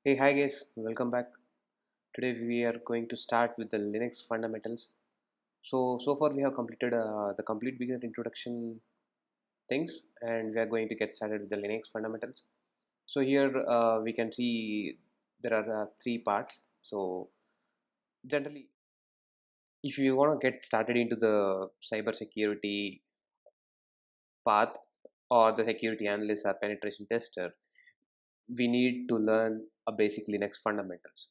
Hey, hi guys, welcome back. Today we are going to start with the Linux fundamentals. So far we have completed the complete beginner introduction things, and we are going to get started with the Linux fundamentals. So here we can see there are three parts. So generally, if you want to get started into the cyber security path or the security analyst or penetration tester, we need to learn a basic Linux fundamentals.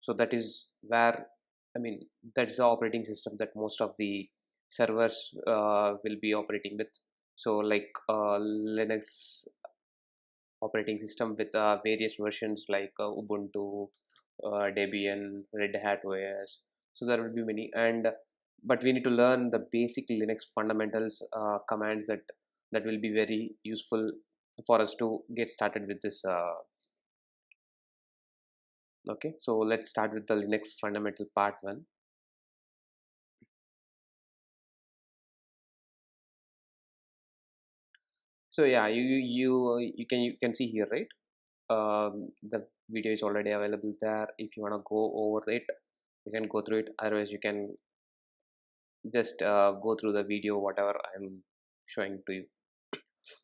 So that is where, I mean, that's the operating system that most of the servers will be operating with. So like Linux operating system with various versions like Ubuntu, Debian, Red Hat OS. So there will be many, and but we need to learn the basic Linux fundamentals commands that will be very useful for us to get started with this. Okay, so let's start with the Linux fundamental part one. So yeah, you can see here, right? The video is already available there. If you want to go over it, you can go through it. Otherwise, you can just go through the video, whatever I'm showing to you.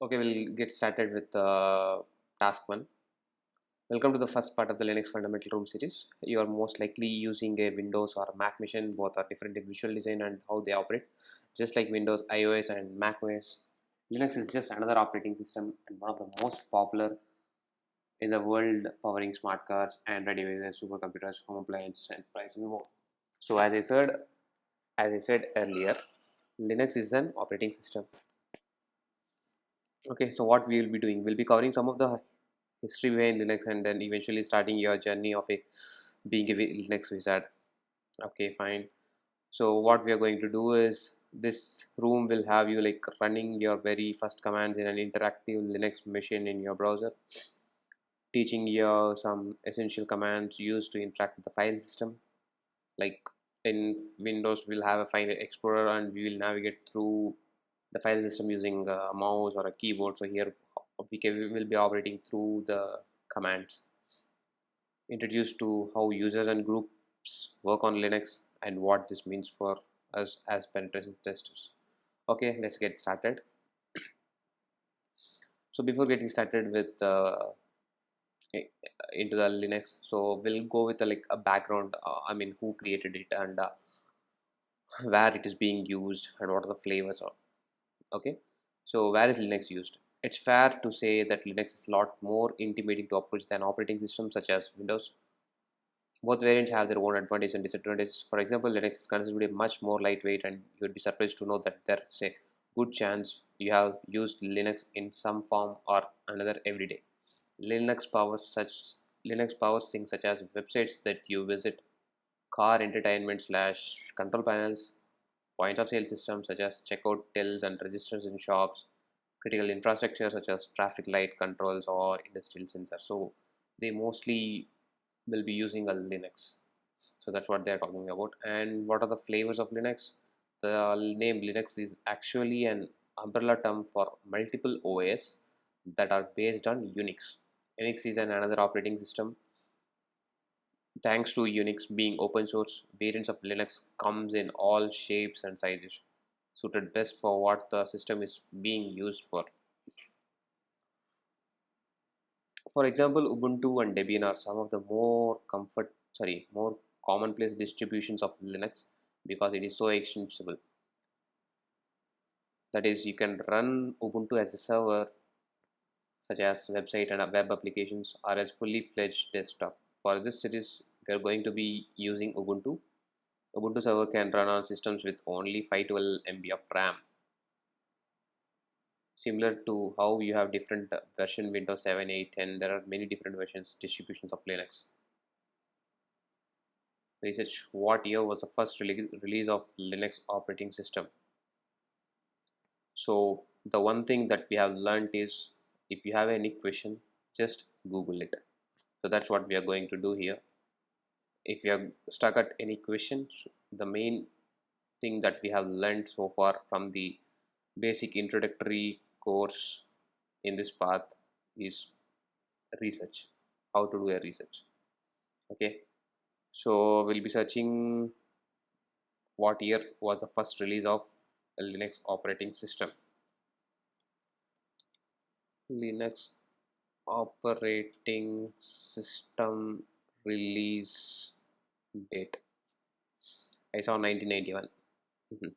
Okay, we'll get started with task one. Welcome to the first part of the Linux Fundamental Room series. You are most likely using a Windows or a Mac machine. Both are different in visual design and how they operate. Just like Windows, iOS, and Mac OS, Linux is just another operating system and one of the most popular in the world, powering smart cars, Android devices, supercomputers, home appliances, enterprise, and more. So, as I said earlier, Linux is an operating system. Okay, so what we will be doing, we'll be covering some of the history behind Linux, and then eventually starting your journey of being a Linux wizard. Okay, fine. So what we are going to do is this room will have you like running your very first commands in an interactive Linux machine in your browser, teaching you some essential commands used to interact with the file system. Like in Windows, we'll have a file explorer and we will navigate through the file system using a mouse or a keyboard. So here we will be operating through the commands. Introduced to how users and groups work on Linux and what this means for us as penetration testers. Okay, let's get started. So before getting started with into the Linux, so we'll go with like a background. I mean, who created it and where it is being used and what are the flavors are. Okay, so where is Linux used? It's fair to say that Linux is a lot more intimidating to approach than operating systems such as Windows. Both variants have their own advantages and disadvantages. For example, Linux is considered to be much more lightweight, and you would be surprised to know that there's a good chance you have used Linux in some form or another every day. Linux powers such Linux powers things such as websites that you visit, car entertainment slash control panels, point of sale systems such as checkout tills and registers in shops, critical infrastructure such as traffic light controls or industrial sensors. So they mostly will be using a Linux. So that's what they're talking about. And what are the flavors of Linux? The name Linux is actually an umbrella term for multiple OS that are based on Unix. Unix is another operating system. Thanks to Unix being open source, variants of Linux comes in all shapes and sizes, suited best for what the system is being used for. For example, Ubuntu and Debian are some of the more commonplace distributions of Linux because it is so extensible. That is, you can run Ubuntu as a server, such as website and web applications, or as fully fledged desktop. For this series, we are going to be using Ubuntu. Ubuntu server can run on systems with only 512 MB of RAM. Similar to how you have different version Windows 7, 8, 10, there are many different versions distributions of Linux. Research what year was the first release of Linux operating system. So the one thing that we have learned is if you have any question, just Google it. So that's what we are going to do here. If you are stuck at any questions, the main thing that we have learned so far from the basic introductory course in this path is research, how to do a research. Okay, so we'll be searching what year was the first release of a Linux operating system. Linux operating system release date. I saw 1991. Mhm.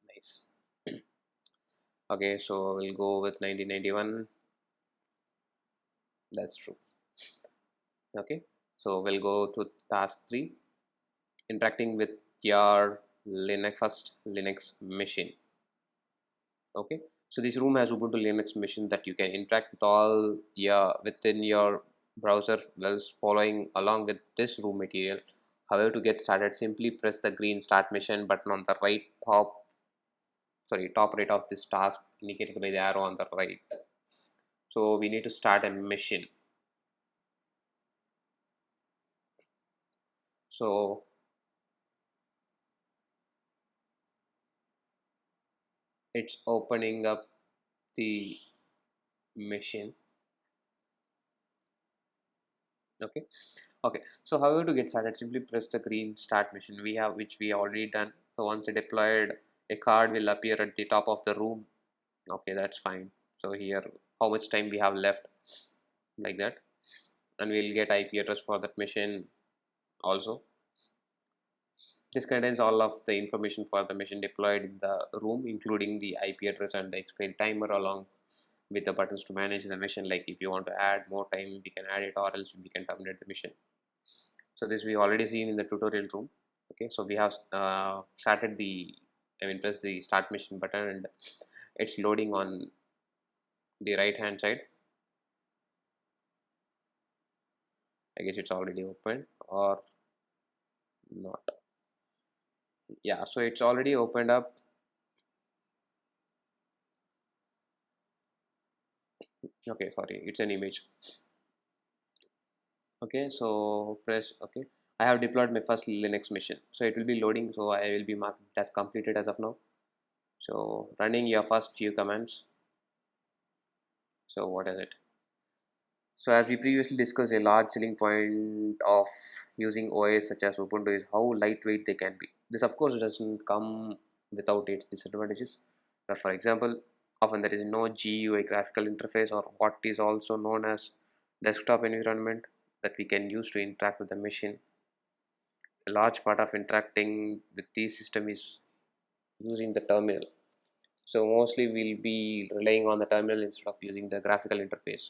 Nice. Okay, so we'll go with 1991. That's true. Okay, so we'll go to task 3, interacting with your Linux first Linux machine. Okay, so this room has Ubuntu Linux machine that you can interact with all your within your browser whilst following along with this room material. However, to get started, simply press the green start mission button on the top right of this task indicated by the arrow on the right. So we need to start a mission. So it's opening up the mission. Okay, okay, so however, to get started, simply press the green start mission we have, which we already done. So once it deployed, a card will appear at the top of the room. Okay, that's fine. So here, how much time we have left, like that, and we'll get IP address for that mission also. This contains all of the information for the machine deployed in the room, including the IP address and the explain timer, along with the buttons to manage the mission. Like if you want to add more time, we can add it, or else we can terminate the mission. So this we already seen in the tutorial room. Okay, so we have started the, I mean, press the start mission button, and it's loading on the right hand side. I guess it's already open or not. Yeah, so it's already opened up. Okay, sorry, it's an image. Okay, so press okay. I have deployed my first Linux machine, so it will be loading, so I will be marked as completed as of now. So running your first few commands. So what is it? So as we previously discussed, a large selling point of using OS such as Ubuntu is how lightweight they can be. This of course doesn't come without its disadvantages. For example, often there is no GUI graphical interface, or what is also known as desktop environment, that we can use to interact with the machine. A large part of interacting with this system is using the terminal. So mostly we'll be relying on the terminal instead of using the graphical interface,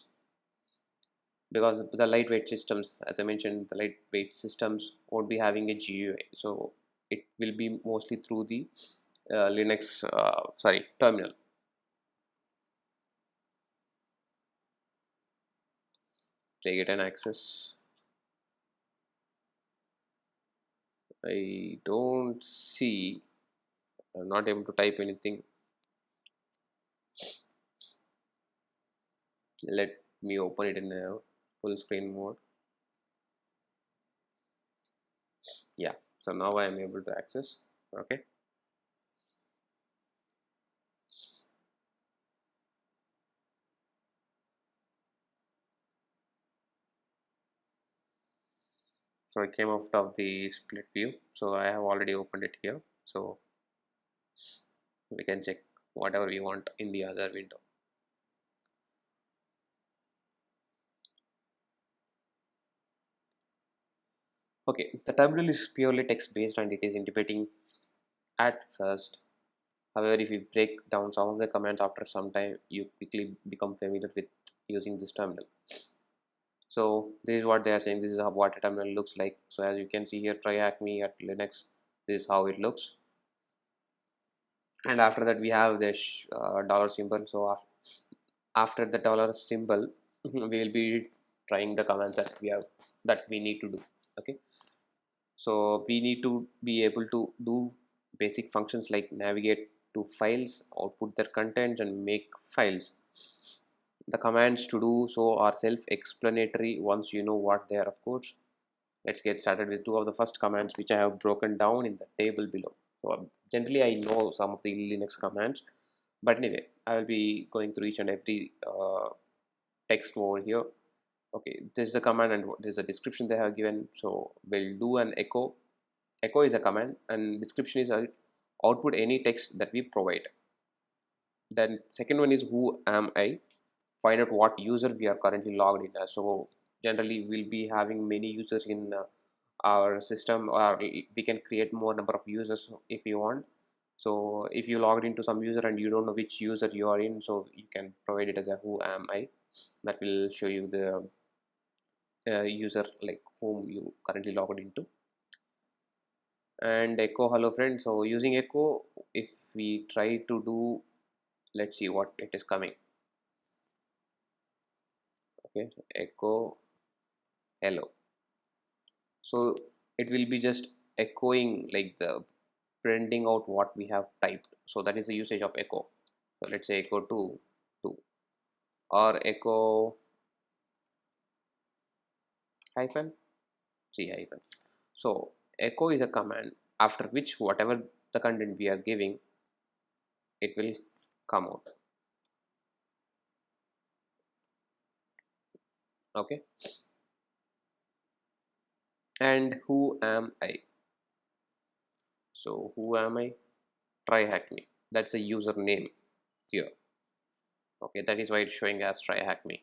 because the lightweight systems, as I mentioned, the lightweight systems won't be having a GUI, so it will be mostly through the Linux, sorry, terminal. Take it and access. I don't see. I'm not able to type anything. Let me open it in a full screen mode. Yeah. So now I am able to access. Okay. So I came out of the split view. So I have already opened it here. So we can check whatever we want in the other window. Okay, the terminal is purely text based and it is integrating at first. However, if you break down some of the commands after some time, you quickly become familiar with using this terminal. So this is what they are saying. This is how, what a terminal looks like. So as you can see here, try Acme at Linux. This is how it looks. And after that, we have this dollar symbol. So after the dollar symbol, we will be trying the commands that we need to do. Okay. So we need to be able to do basic functions like navigate to files, output their content, and make files. The commands to do so are self-explanatory once you know what they are, of course. Let's get started with two of the first commands which I have broken down in the table below. So generally I know some of the Linux commands, but anyway, I will be going through each and every text over here. Okay, this is the command and this is the description they have given. So we'll do an echo. Echo is a command and description is a output any text that we provide. Then second one is who am I? Find out what user we are currently logged in as. So generally we'll be having many users in our system, or we can create more number of users if you want. So if you logged into some user and you don't know which user you are in, so you can provide it as a who am I. That will show you the user like whom you currently logged into. And echo hello friend. So using echo, if we try to do, let's see what it is coming. Okay, echo hello. So it will be just echoing, like the printing out what we have typed. So that is the usage of echo. So let's say echo 2 or echo hyphen c hyphen. So echo is a command after which whatever the content we are giving, it will come out. Okay, and who am I? So who am I? Try hack me. That's a username here. Okay, that is why it's showing as try hack me.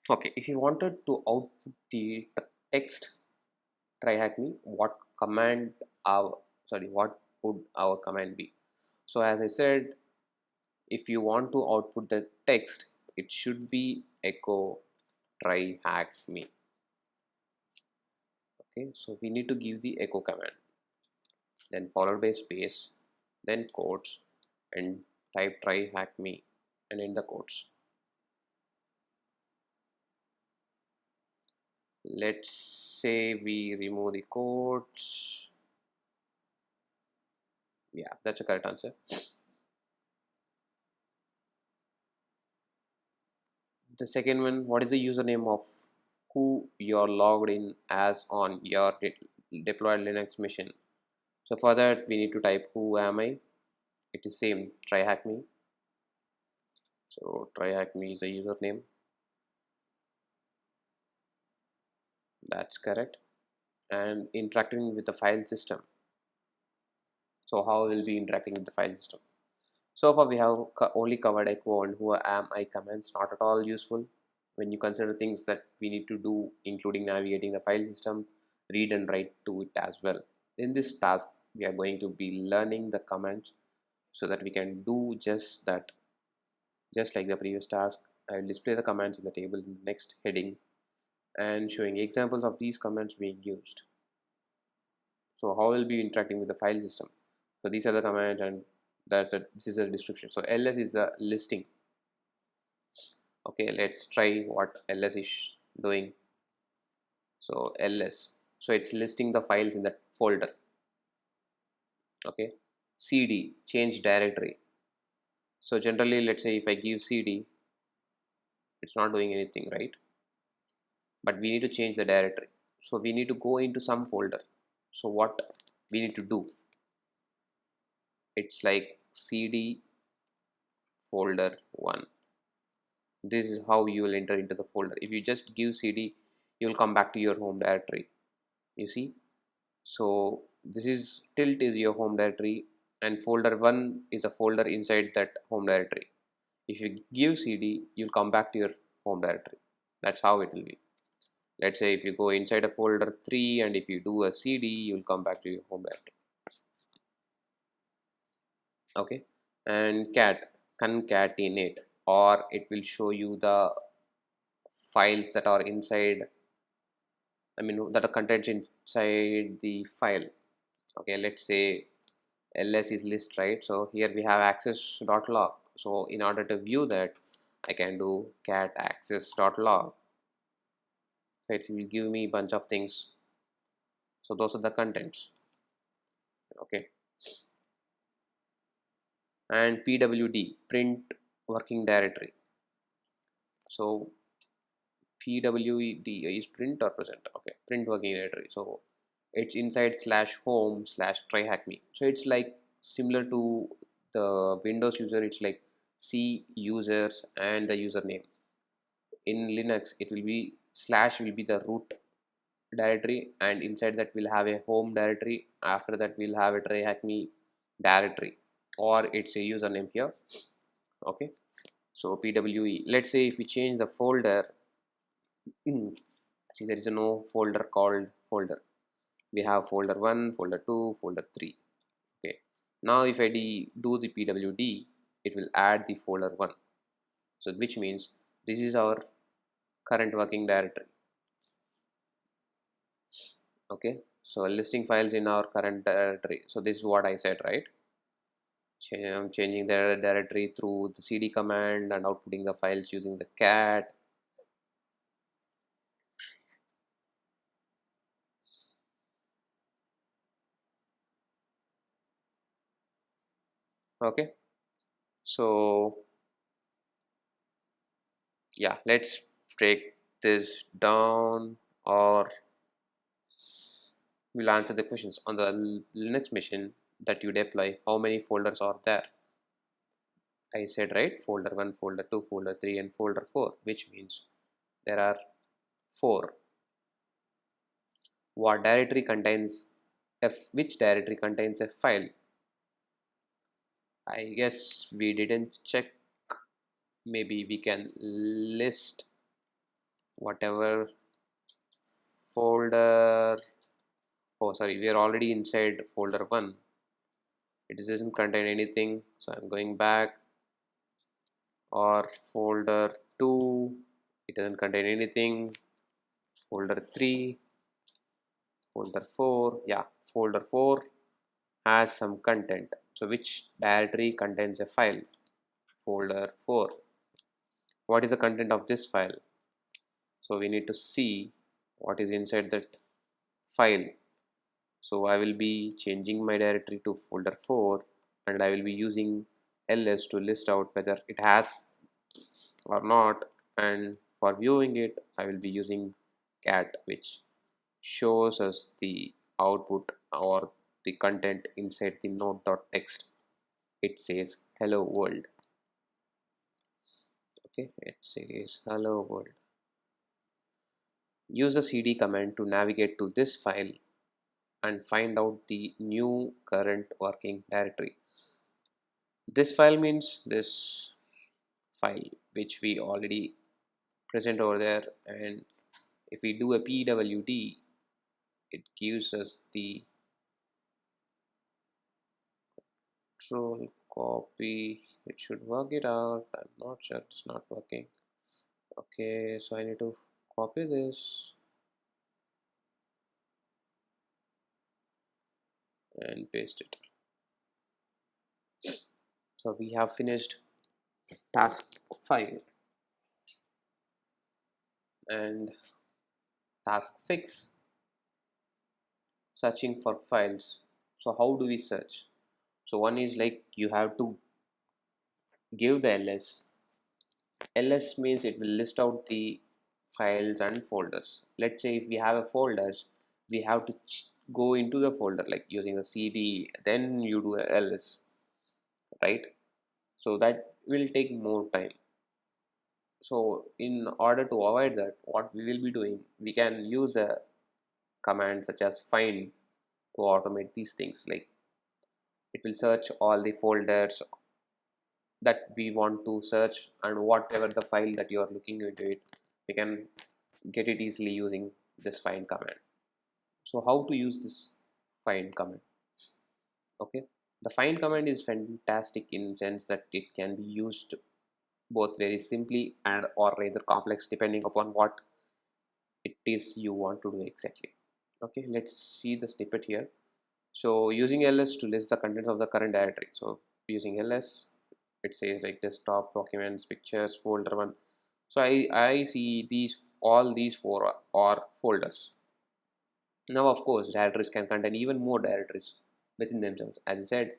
Okay, if you wanted to output the text try hack me, what command our, sorry, what would our command be? So as I said, if you want to output the text, it should be echo try hack me. Okay, so we need to give the echo command, then followed by space, then quotes, and type try hack me and in the quotes. Let's say we remove the quotes. Yeah, that's a correct answer. The second one, what is the username of who you're logged in as on your deployed Linux machine? So for that, we need to type who am I. It is same, try hack me. So try hack me is a username. That's correct. And interacting with the file system. So how will be interacting with the file system? So far we have only covered echo and who am I commands, not at all useful when you consider things that we need to do, including navigating the file system, read and write to it as well. In this task, we are going to be learning the commands so that we can do just that. Just like the previous task, I will display the commands in the table in the next heading and showing examples of these commands being used. So how will be interacting with the file system? So these are the commands, and this is a description. So ls is the listing. Okay, let's try what ls is doing. So ls, so it's listing the files in that folder. Okay, cd, change directory. So generally, let's say if I give cd, it's not doing anything, right? But we need to change the directory, so we need to go into some folder. So what we need to do, it's like cd folder 1. This is how you will enter into the folder. If you just give cd, you will come back to your home directory, you see. So this is tilt is your home directory, and folder 1 is a folder inside that home directory. If you give cd, you'll come back to your home directory. That's how it will be. Let's say if you go inside a folder 3 and if you do a cd, you'll come back to your home directory. Okay, and cat, concatenate, or it will show you the files that are inside, I mean that are contains inside the file. Okay, let's say ls is list, right? So here we have access.log. So in order to view that, I can do cat access.log. So it will give me a bunch of things. So those are the contents. Okay, and pwd, print working directory. So pwd is print or present. Okay, print working directory. So it's inside slash home slash try hack me. So it's like similar to the Windows user, it's like C users and the username. In Linux it will be slash will be the root directory, and inside that we'll have a home directory. After that we'll have a TryHackMe directory, or it's a username here. Okay, so PWE, let's say if we change the folder, see there is no folder called folder. We have folder 1, folder 2, folder 3. Okay, now if I do the pwd, it will add the folder 1, so which means this is our current working directory. Okay, so listing files in our current directory. So this is what I said, right? I'm changing the directory through the cd command and outputting the files using the cat. Okay, so yeah, let's break this down, or we'll answer the questions. On the Linux machine that you deploy, how many folders are there? I said, right, folder 1, folder 2, folder 3 and folder 4, which means there are 4. What directory contains which directory contains a file? I guess we didn't check. Maybe we can list whatever folder. Oh sorry, we are already inside folder 1. It doesn't contain anything, so I'm going back. Or folder 2, it doesn't contain anything. Folder 3, folder 4, yeah, folder 4 has some content. So which directory contains a file? Folder 4. What is the content of this file? So we need to see what is inside that file. So I will be changing my directory to folder 4, and I will be using ls to list out whether it has or not, and for viewing it I will be using cat, which shows us the output or the content inside the node.txt. It says hello world. Okay, it says hello world. Use the cd command to navigate to this file and find out the new current working directory. This file means this file which we already present over there, and if we do a pwd, it gives us the control copy. It should work it out. I'm not sure it's not working. Okay, so I need to copy this and paste it. So we have finished task 5, and task 6, searching for files. So how do we search? So one is like you have to give the ls means it will list out the files and folders. Let's say if we have a folders, we have to go into the folder like using a cd, then you do a ls, right? So that will take more time. So in order to avoid that, what we will be doing, we can use a command such as find to automate these things. Like it will search all the folders that we want to search, and whatever the file that you are looking into it, we can get it easily using this find command. So how to use this find command? Okay, the find command is fantastic in sense that it can be used both very simply and or rather complex depending upon what it is you want to do exactly. Okay, let's see the snippet here. So using ls to list the contents of the current directory. So using ls, it says like desktop, documents, pictures, folder 1. So I see these, all these 4 are folders. Now of course directories can contain even more directories within themselves. As I said,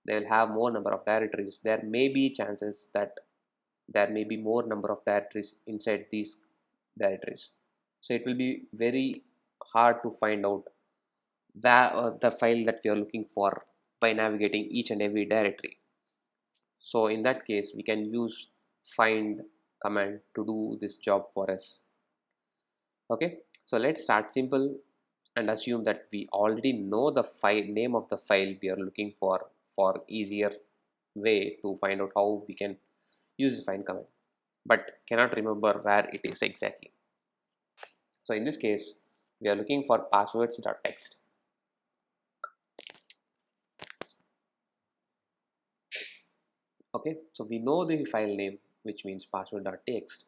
they will have more number of directories. There may be chances that there may be more number of directories inside these directories. So it will be very hard to find out the file that we are looking for by navigating each and every directory. So in that case, we can use find command to do this job for us. Okay, so let's start simple and assume that we already know the file name of the file we are looking for easier way to find out how we can use the find command, but cannot remember where it is exactly. So in this case, we are looking for passwords.txt. Okay, so we know the file name, which means password.txt.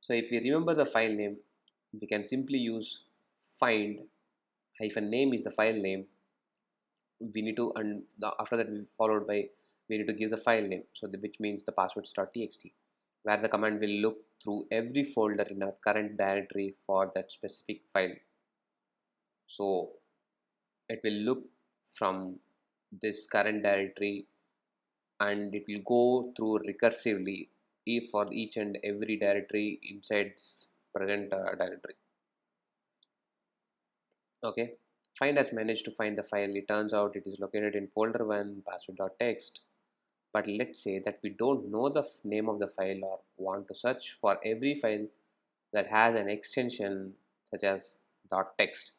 So if we remember the file name, we can simply use find hyphen name is the file name. We need to, and after that we followed by, we need to give the file name, so which means the passwords.txt, where the command will look through every folder in our current directory for that specific file. So it will look from this current directory and it will go through recursively for each and every directory inside this present directory. Okay, find has managed to find the file. It turns out it is located in folder 1 password.txt. But let's say that we don't know the name of the file or want to search for every file that has an extension such as .text.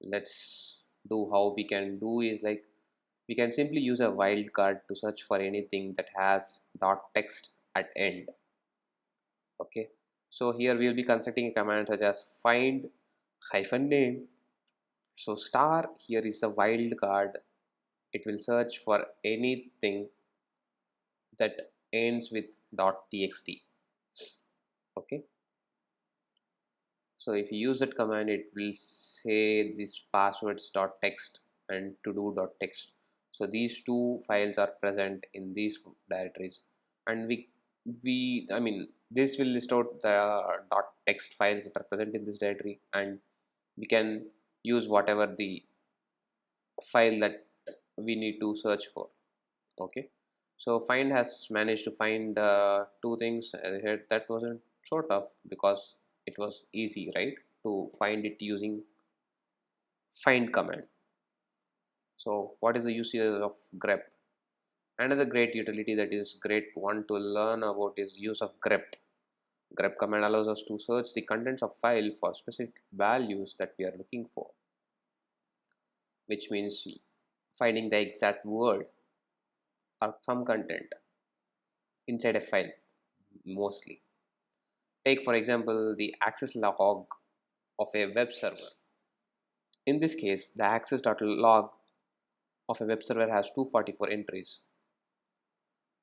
Let's do how we can do is like we can simply use a wildcard to search for anything that has .text at end. Okay, so here we will be constructing a command such as find hyphen name. So star here is the wildcard. It will search for anything that ends with .txt. Okay, so if you use that command, it will say this passwords.txt and to do.txt. So these two files are present in these directories, and I mean this will list out the .text files that are present in this directory, and we can use whatever the file that we need to search for. Okay, so find has managed to find two things here. That wasn't so tough because it was easy, right, to find it using find command. So what is the usage of grep? Another great utility that is great one to learn about is use of grep. Grep command allows us to search the contents of file for specific values that we are looking for, which means finding the exact word or some content inside a file mostly. Take for example the access log of a web server. In this case, the access.log of a web server has 244 entries.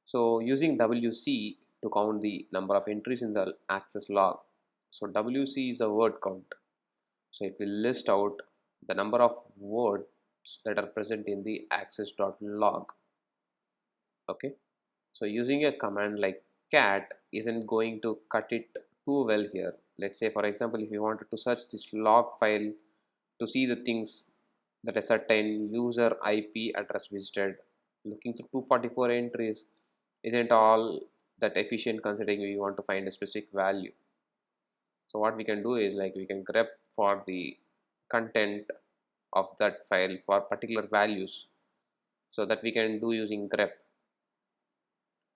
So using WC to count the number of entries in the access log. So WC is a word count. So it will list out the number of words that are present in the access.log. Okay. So using a command like cat isn't going to cut it too well here. Let's say for example, if you wanted to search this log file to see the things that a certain user IP address visited, looking through 244 entries isn't all that efficient considering we want to find a specific value. So what we can do is like we can grep for the content of that file for particular values, so that we can do using grep.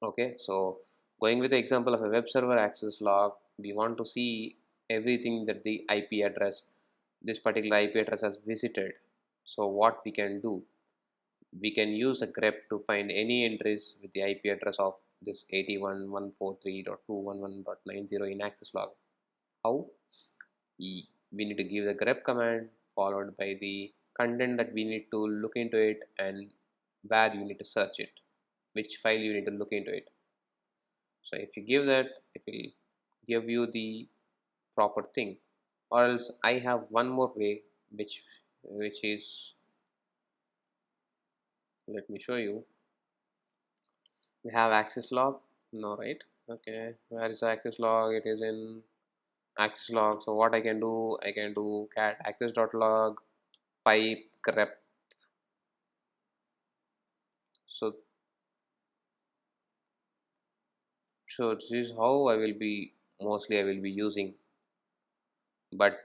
Okay, so going with the example of a web server access log, we want to see everything that the IP address, this particular IP address has visited. So what we can do, we can use a grep to find any entries with the IP address of this 81.143.211.90 in access log. How? We need to give the grep command followed by the content that we need to look into it and where you need to search it, which file you need to look into it. So if you give that, it will give you the proper thing. Or else I have one more way, which is, let me show you. We have access log, no, right? Okay, where is the access log? It is in access log. So what I can do, I can do cat access.log pipe grep. So this is how I will be, mostly I will be using, but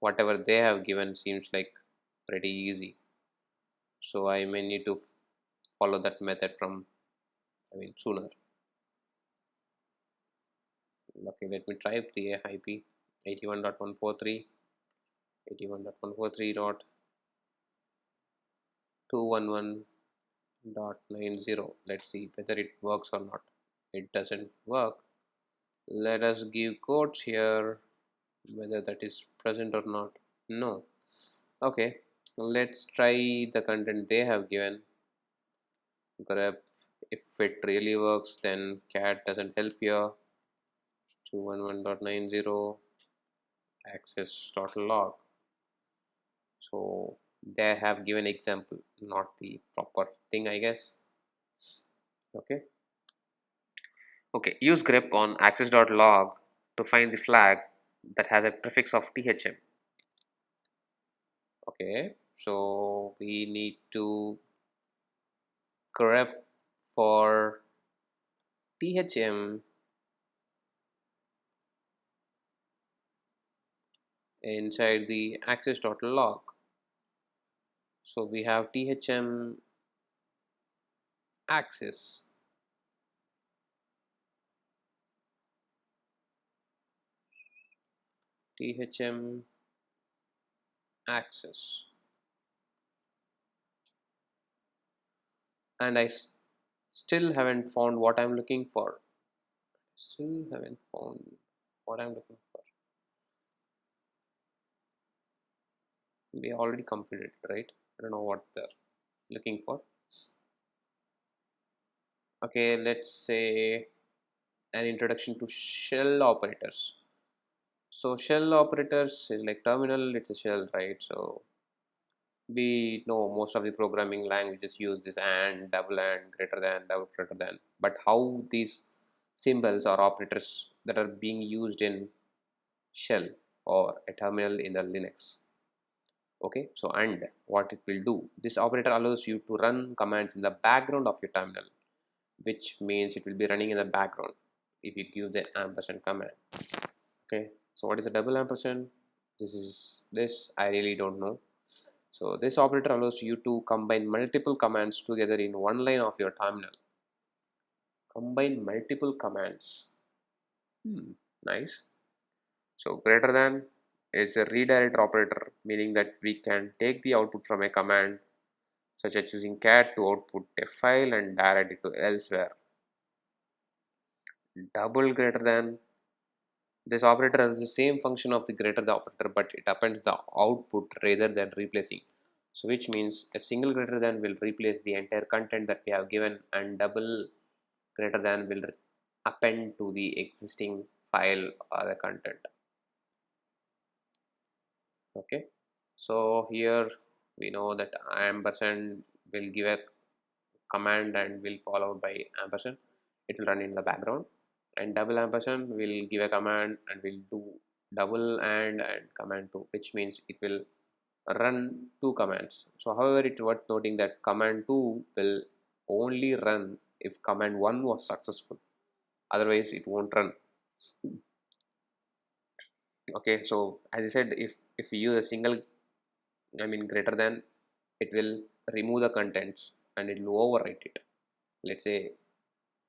whatever they have given seems like pretty easy. So I may need to follow that method from, I mean, sooner. Okay, let me type the IP 81.143, 81.143.211.90. Let's see whether it works or not. It doesn't work. Let us give codes here, whether that is present or not. No. Okay, let's try the content they have given. Grep. If it really works, then cat doesn't help here. 211.90 access.log. So they have given example, not the proper thing, I guess. Okay. Okay. Use grep on access.log to find the flag that has a prefix of thm. Okay. So we need to grep for thm inside the access.log. So we have thm access. Thm access, and still haven't found what I'm looking for. Still haven't found what I'm looking for. We already completed it, right? I don't know what they're looking for. Okay, let's say an introduction to shell operators. So shell operators is like terminal, it's a shell, right? So we know most of the programming languages use this and, double and, greater than, double greater than. But how these symbols or operators that are being used in shell or a terminal in the Linux. Okay, so and what it will do, this operator allows you to run commands in the background of your terminal, which means it will be running in the background if you give the ampersand command. Okay, so what is a double ampersand? This I really don't know. So this operator allows you to combine multiple commands together in one line of your terminal. Combine multiple commands. Nice. So greater than is a redirect operator, meaning that we can take the output from a command such as using cat to output a file and direct it to elsewhere. Double greater than, this operator has the same function of the greater the operator, but it appends the output rather than replacing. So which means a single greater than will replace the entire content that we have given, and double greater than will append to the existing file or the content. Okay, so here we know that ampersand will give a command and will followed by ampersand. It will run in the background, and double ampersand will give a command and will do double and command 2, which means it will run two commands. So however, it's worth noting that command 2 will only run if command 1 was successful, otherwise it won't run. Okay, so as I said, if you use a single, I mean greater than, it will remove the contents and it will overwrite it. Let's say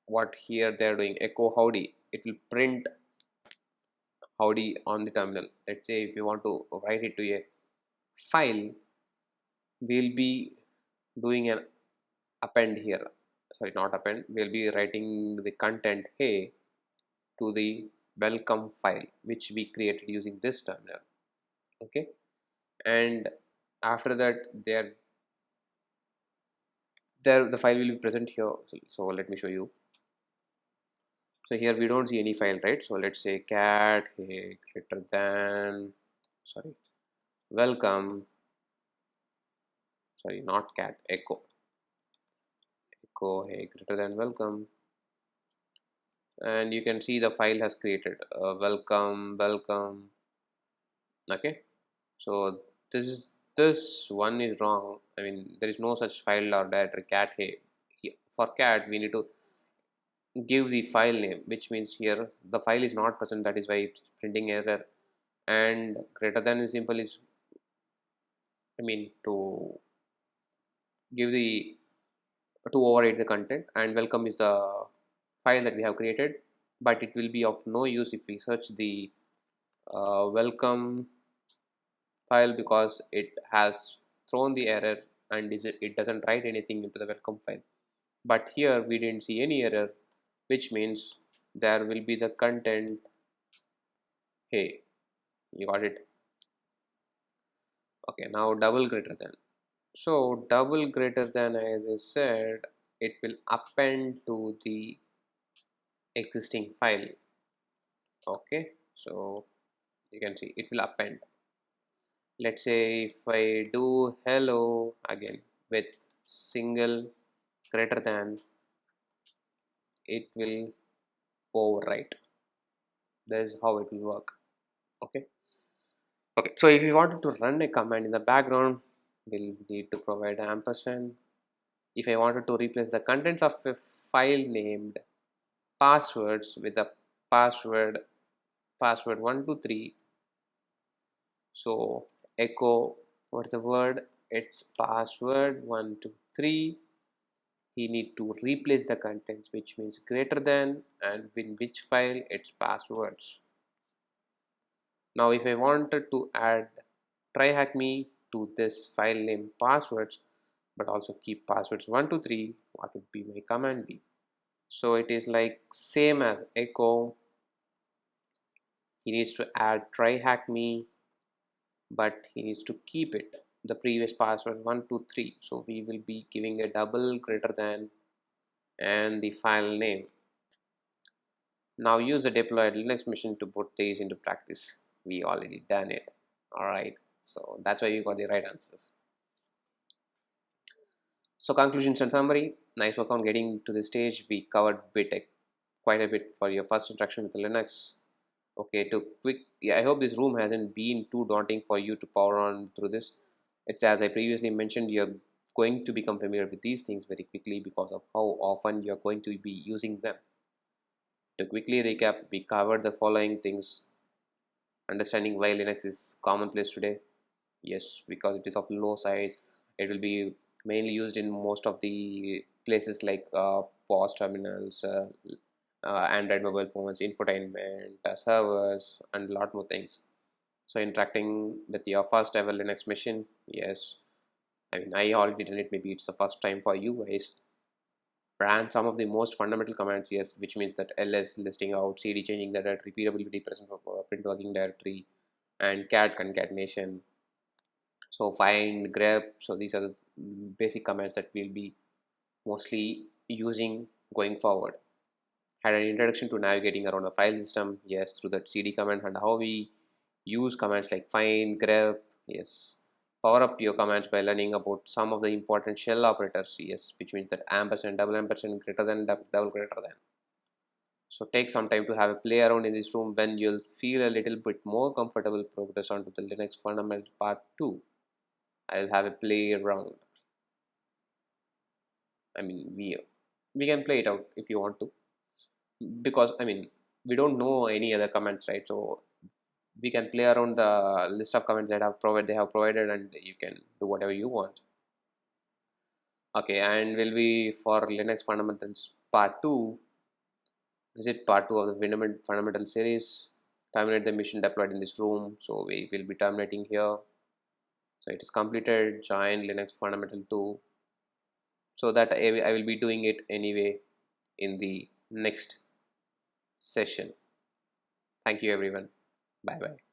what here they're doing, echo howdy, it will print howdy on the terminal. Let's say if you want to write it to a file, we'll be doing an append here. Sorry, not append, we'll be writing the content hey to the welcome file which we created using this terminal. Okay, and after that there the file will be present here. So let me show you. So here we don't see any file, right? So let's say cat hey greater than, sorry, welcome, sorry, not cat, echo hey greater than welcome, and you can see the file has created welcome. Okay, so this one is wrong. I mean there is no such file or directory cat hey. For cat we need to give the file name, which means here the file is not present, that is why it's printing error. And greater than is simple is, I mean, to give the to override the content, and welcome is the file that we have created, but it will be of no use if we search the welcome file, because it has thrown the error and it doesn't write anything into the welcome file. But here we didn't see any error, which means there will be the content. Hey, you got it. Okay, now double greater than. So double greater than, as I said, it will append to the existing file. Okay, so you can see it will append. Let's say if I do hello again with single greater than, it will overwrite. That is how it will work. Okay. Okay, so if you wanted to run a command in the background, we'll need to provide ampersand. If I wanted to replace the contents of a file named passwords with a password, password 123, so echo, what's the word, it's password 123. He need to replace the contents, which means greater than, and in which file it's passwords. Now if I wanted to add tryhackme to this file name passwords, but also keep passwords 123, what would be my command be? So it is like same as echo. He needs to add tryhackme, but he needs to keep it the previous password 123. So we will be giving a double greater than and the file name. Now use the deployed Linux machine to put these into practice. We already done it. Alright, so that's why you got the right answers. So conclusions and summary. Nice work on getting to this stage. We covered quite a bit for your first interaction with Linux. Okay, to quick, yeah, I hope this room hasn't been too daunting for you to power on through this. It's as I previously mentioned, you're going to become familiar with these things very quickly because of how often you're going to be using them. To quickly recap, we covered the following things: understanding why Linux is commonplace today. Yes, because it is of low size. It will be mainly used in most of the places like POS terminals, Android mobile phones, infotainment, servers, and a lot more things. So interacting with your first ever Linux machine, yes. I mean, I already done it. Maybe it's the first time for you guys. Ran some of the most fundamental commands, yes, which means that ls listing out, cd changing the directory, pwd present for print working directory, and cat concatenation. So find, grep. So these are the basic commands that we'll be mostly using going forward. Had an introduction to navigating around the file system, yes, through that cd command, and how we use commands like find, grep, yes. Power up your commands by learning about some of the important shell operators, yes, which means that ampersand, double ampersand, greater than, double greater than. So take some time to have a play around in this room. When you'll feel a little bit more comfortable, progress on to the Linux fundamental part 2. I'll have a play around. I mean, we can play it out if you want to, because I mean we don't know any other commands, right? So we can play around the list of commands that they have provided, and you can do whatever you want. Okay, and will be for Linux fundamentals part 2. Visit part 2 of the fundamental series. Terminate the mission deployed in this room. So we will be terminating here. So it is completed. Join Linux fundamental 2. So that I will be doing it anyway in the next session. Thank you everyone. Bye bye.